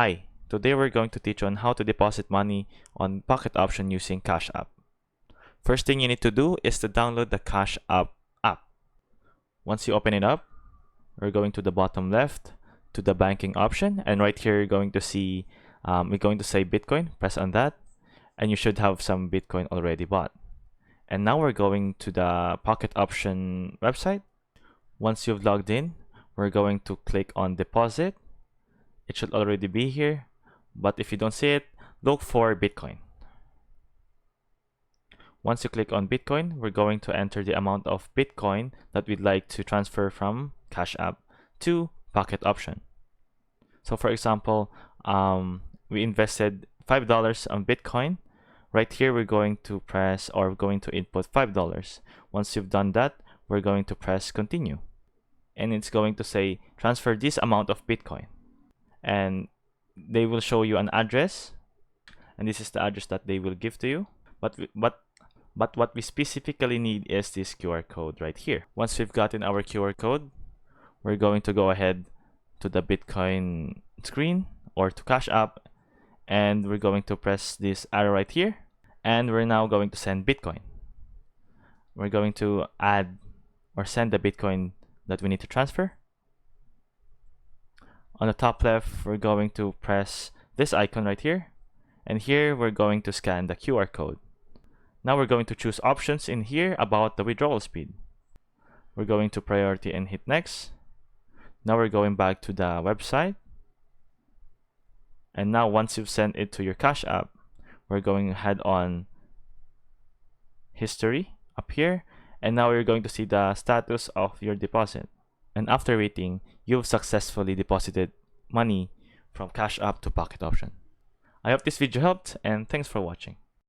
Hi, today we're going to teach on how to deposit money on Pocket Option using Cash App. First thing you need to do is to download the Cash App app. Once you open it up, we're going to the bottom left to the banking option, and right here you're going to see we're going to say Bitcoin. Press on that, and you should have some Bitcoin already bought. And now we're going to the Pocket Option website. Once you've logged in, we're going to click on deposit. It should already be here, but if you don't see it, look for Bitcoin. Once you click on Bitcoin, we're going to enter the amount of Bitcoin that we'd like to transfer from Cash App to Pocket Option. So for example, we invested $5 on Bitcoin. Right here, we're going to press, or we're going to input $5. Once you've done that, we're going to press continue. And it's going to say, transfer this amount of Bitcoin. And they will show you an address. And this is the address that they will give to you. But what we specifically need is this QR code right here. Once we've gotten our QR code, we're going to go ahead to the Bitcoin screen or to Cash App. And we're going to press this arrow right here. And we're now going to send Bitcoin. We're going to add or send the Bitcoin that we need to transfer. On the top left, we're going to press this icon right here. And here, we're going to scan the QR code. Now we're going to choose options in here about the withdrawal speed. We're going to priority and hit next. Now we're going back to the website. And now once you've sent it to your Cash App, we're going to head on history up here. And now we're going to see the status of your deposit. And after waiting, you've successfully deposited money from Cash App to Pocket Option. I hope this video helped, and thanks for watching.